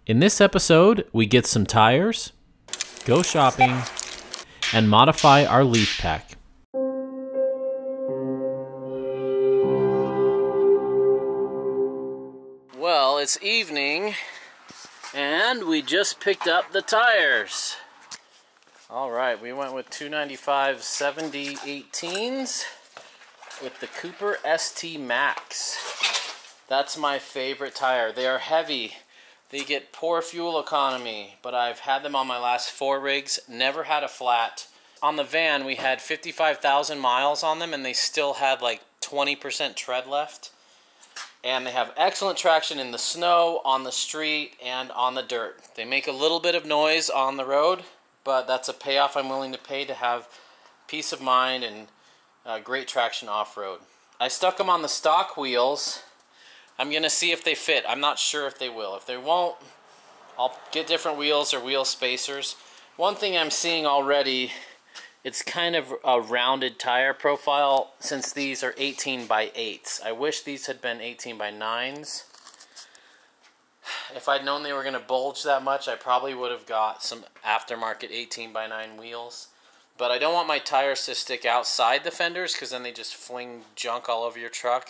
In this episode, we get some tires, go shopping, and modify our leaf pack. Well, it's evening, and we just picked up the tires. All right, we went with 295 70 18s with the Cooper ST Max. That's my favorite tire. They are heavy. They get poor fuel economy, but I've had them on my last 4 rigs, never had a flat. On the van, we had 55,000 miles on them, and they still had like 20% tread left. And they have excellent traction in the snow, on the street, and on the dirt. They make a little bit of noise on the road, but that's a payoff I'm willing to pay to have peace of mind and great traction off-road. I stuck them on the stock wheels. I'm going to see if they fit. I'm not sure if they will. If they won't, I'll get different wheels or wheel spacers. One thing I'm seeing already, it's kind of a rounded tire profile since these are 18 by 8s. I wish these had been 18 by 9s. If I'd known they were going to bulge that much, I probably would have got some aftermarket 18 by 9 wheels. But I don't want my tires to stick outside the fenders because then they just fling junk all over your truck.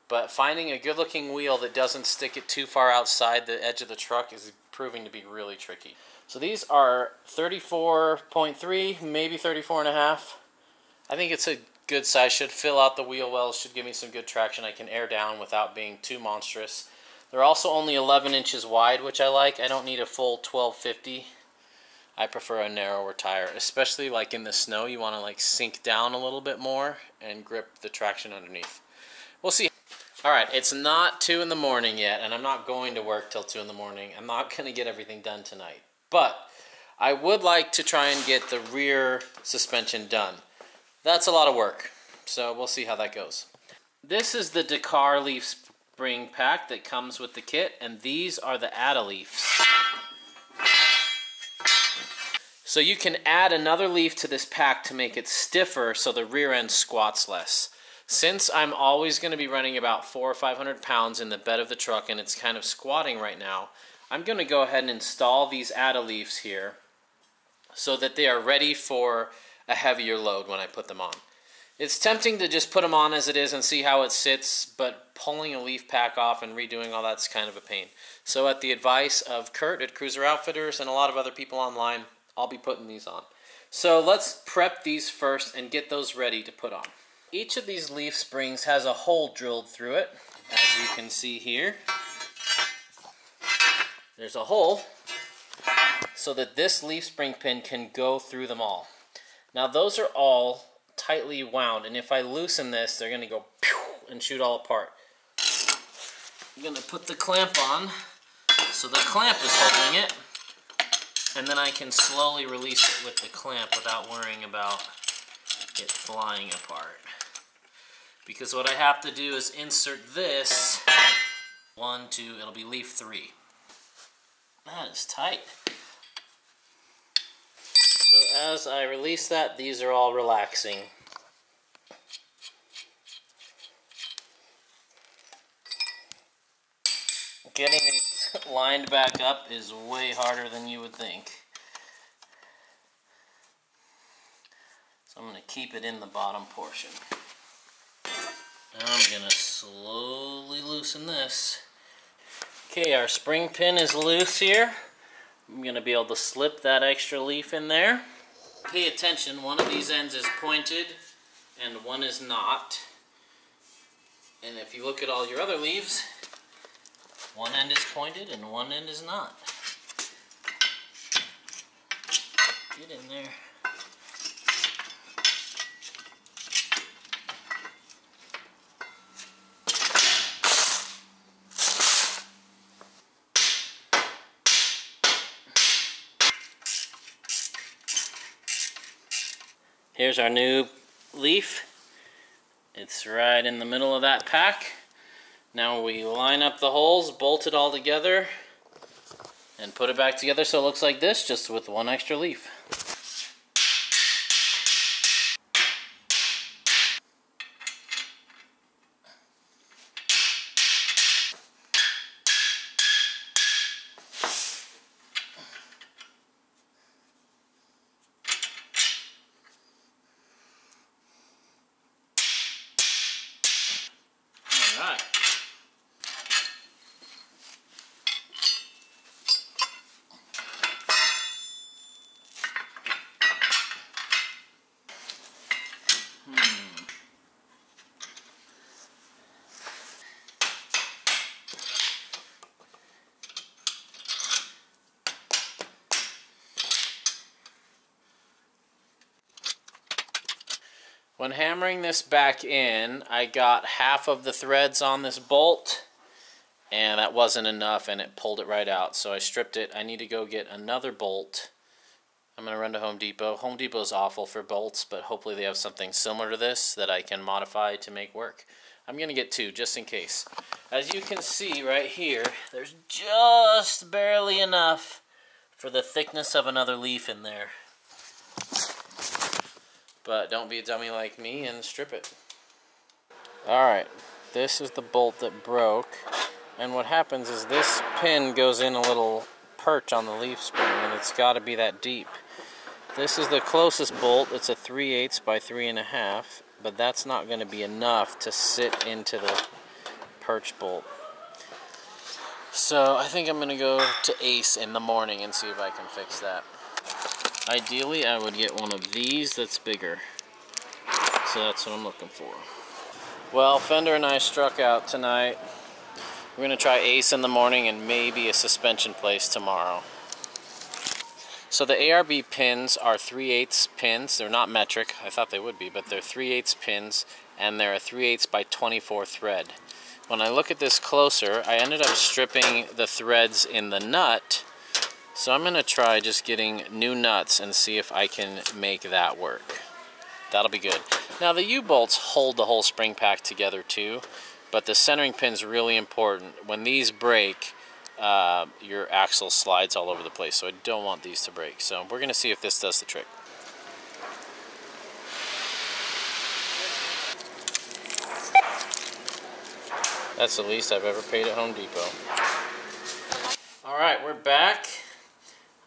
But finding a good-looking wheel that doesn't stick it too far outside the edge of the truck is proving to be really tricky. So these are 34.3, maybe 34.5. I think it's a good size. Should fill out the wheel wells, should give me some good traction. I can air down without being too monstrous. They're also only 11 inches wide, which I like. I don't need a full 1250. I prefer a narrower tire, especially like in the snow. You want to like sink down a little bit more and grip the traction underneath. We'll see. Alright, it's not 2 in the morning yet, and I'm not going to work till 2 in the morning. I'm not going to get everything done tonight. But I would like to try and get the rear suspension done. That's a lot of work, so we'll see how that goes. This is the Dakar leaf spring pack that comes with the kit, and these are the add-a-leafs. So you can add another leaf to this pack to make it stiffer so the rear end squats less. Since I'm always going to be running about 400 or 500 pounds in the bed of the truck and it's kind of squatting right now, I'm going to go ahead and install these add-a-leafs here so that they are ready for a heavier load when I put them on. It's tempting to just put them on as it is and see how it sits, but pulling a leaf pack off and redoing all that's kind of a pain. So at the advice of Kurt at Cruiser Outfitters and a lot of other people online, I'll be putting these on. So let's prep these first and get those ready to put on. Each of these leaf springs has a hole drilled through it, as you can see here. There's a hole so that this leaf spring pin can go through them all. Now those are all tightly wound, and if I loosen this, they're going to go pew and shoot all apart. I'm going to put the clamp on, so the clamp is holding it, and then I can slowly release it with the clamp without worrying about it flying apart. Because what I have to do is insert this, 1, 2, it'll be leaf 3. That is tight. So as I release that, these are all relaxing. Getting these lined back up is way harder than you would think. So I'm going to keep it in the bottom portion. Now I'm going to slowly loosen this. Okay, our spring pin is loose here. I'm going to be able to slip that extra leaf in there. Pay attention, one of these ends is pointed and one is not. And if you look at all your other leaves, one end is pointed and one end is not. Get in there. Here's our new leaf. It's right in the middle of that pack. Now we line up the holes, bolt it all together, and put it back together so it looks like this, just with one extra leaf. When hammering this back in, I got half of the threads on this bolt, and that wasn't enough, and it pulled it right out. So I stripped it. I need to go get another bolt. I'm going to run to Home Depot. Home Depot is awful for bolts, but hopefully they have something similar to this that I can modify to make work. I'm going to get two, just in case. As you can see right here, there's just barely enough for the thickness of another leaf in there. But don't be a dummy like me and strip it. Alright, this is the bolt that broke. And what happens is this pin goes in a little perch on the leaf spring, and it's got to be that deep. This is the closest bolt. It's a 3/8 by 3.5, but that's not going to be enough to sit into the perch bolt. So I think I'm going to go to Ace in the morning and see if I can fix that. Ideally, I would get one of these that's bigger. So that's what I'm looking for. Well, Fender and I struck out tonight. We're going to try Ace in the morning and maybe a suspension place tomorrow. So the ARB pins are 3/8 pins. They're not metric. I thought they would be, but they're 3/8 pins, and they're a 3/8 by 24 thread. When I look at this closer, I ended up stripping the threads in the nut. So I'm going to try just getting new nuts and see if I can make that work. That'll be good. Now the U-bolts hold the whole spring pack together too, but the centering pin's really important. When these break, your axle slides all over the place, so I don't want these to break. So we're going to see if this does the trick. That's the least I've ever paid at Home Depot. Alright, we're back.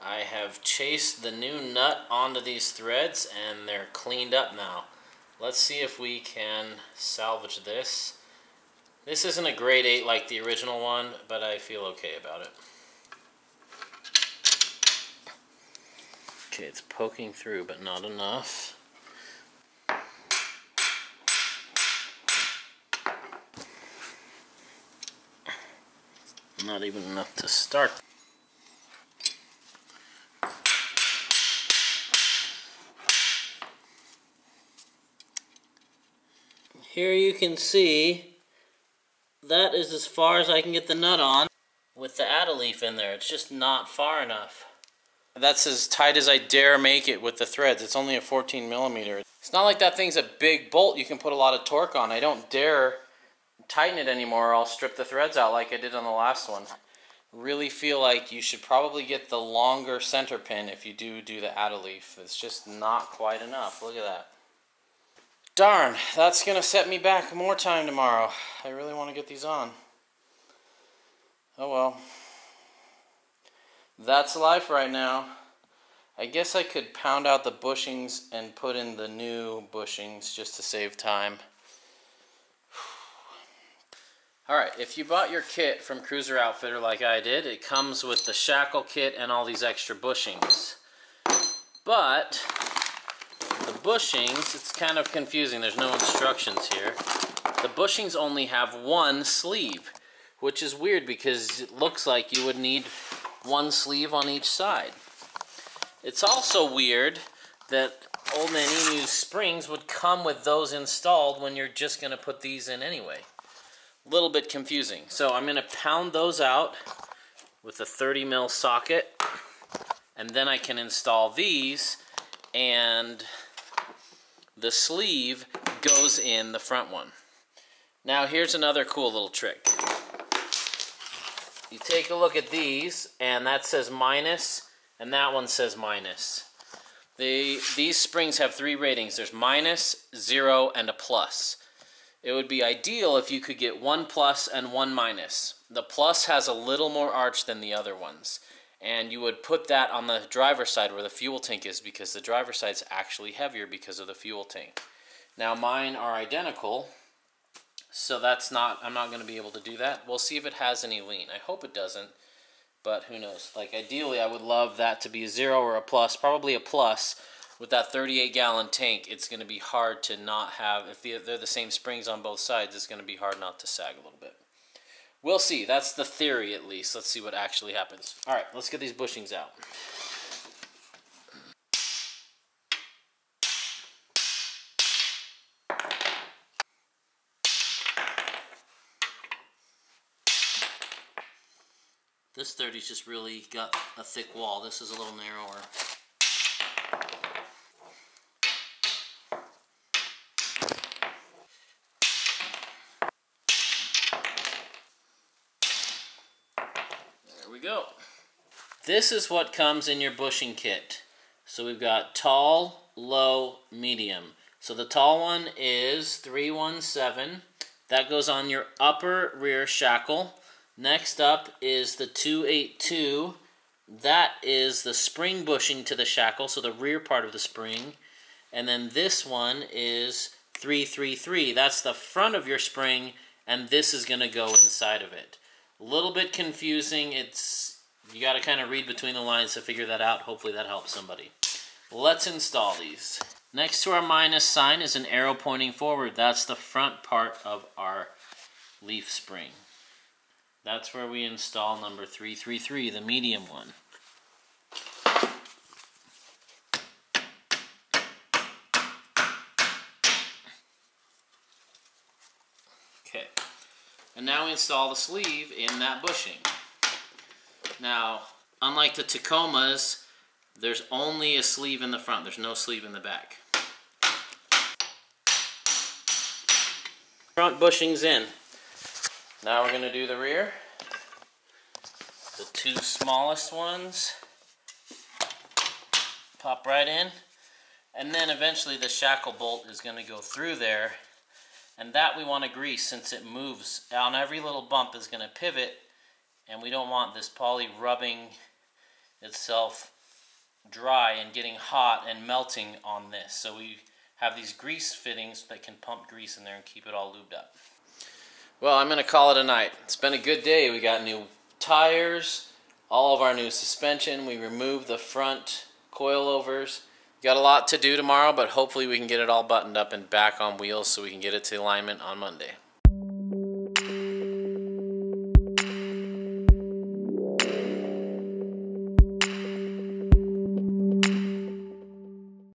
I have chased the new nut onto these threads and they're cleaned up now. Let's see if we can salvage this. This isn't a grade 8 like the original one, but I feel okay about it. Okay, it's poking through, but not enough. Not even enough to start. Here you can see that is as far as I can get the nut on with the add-a leaf in there. It's just not far enough. That's as tight as I dare make it with the threads. It's only a 14mm. It's not like that thing's a big bolt you can put a lot of torque on. I don't dare tighten it anymore or I'll strip the threads out like I did on the last one. Really feel like you should probably get the longer center pin if you do the add-a leaf. It's just not quite enough. Look at that. Darn, that's going to set me back more time tomorrow. I really want to get these on. Oh well. That's life right now. I guess I could pound out the bushings and put in the new bushings just to save time. Alright, if you bought your kit from Cruiser Outfitter like I did, it comes with the shackle kit and all these extra bushings. But the bushings, it's kind of confusing. There's no instructions here. The bushings only have one sleeve, which is weird because it looks like you would need one sleeve on each side. It's also weird that Old Man Emu's springs would come with those installed when you're just going to put these in anyway. A little bit confusing. So I'm going to pound those out with a 30mm socket, and then I can install these, and the sleeve goes in the front one. Now here's another cool little trick. You take a look at these, and that says minus, and that one says minus. These springs have 3 ratings. There's minus, 0, and a plus. It would be ideal if you could get 1 plus and 1 minus. The plus has a little more arch than the other ones. And you would put that on the driver's side where the fuel tank is, because the driver's side's actually heavier because of the fuel tank. Now mine are identical, so I'm not going to be able to do that. We'll see if it has any lean. I hope it doesn't, but who knows. Like ideally I would love that to be a 0 or a plus, probably a plus. With that 38-gallon tank, it's going to be hard to not have, if they're the same springs on both sides, it's going to be hard not to sag a little bit. We'll see. That's the theory, at least. Let's see what actually happens. All right, let's get these bushings out. This 30's just really got a thick wall. This is a little narrower. There we go. This is what comes in your bushing kit. So we've got tall, low, medium. So the tall one is 317. That goes on your upper rear shackle. Next up is the 282. That is the spring bushing to the shackle, so the rear part of the spring. And then this one is 333. That's the front of your spring, and this is going to go inside of it. A little bit confusing. You got to kind of read between the lines to figure that out. Hopefully that helps somebody. Let's install these. Next to our minus sign is an arrow pointing forward. That's the front part of our leaf spring. That's where we install number 333, the medium one. Okay, and now we install the sleeve in that bushing. Now, unlike the Tacomas, there's only a sleeve in the front. There's no sleeve in the back. Front bushing's in. Now we're going to do the rear. The two smallest ones pop right in. And then eventually the shackle bolt is going to go through there. And that we want to grease since it moves. On every little bump is going to pivot. And we don't want this poly rubbing itself dry and getting hot and melting on this. So we have these grease fittings that can pump grease in there and keep it all lubed up. Well, I'm going to call it a night. It's been a good day. We got new tires, all of our new suspension. We removed the front coilovers. Got a lot to do tomorrow, but hopefully we can get it all buttoned up and back on wheels so we can get it to alignment on Monday.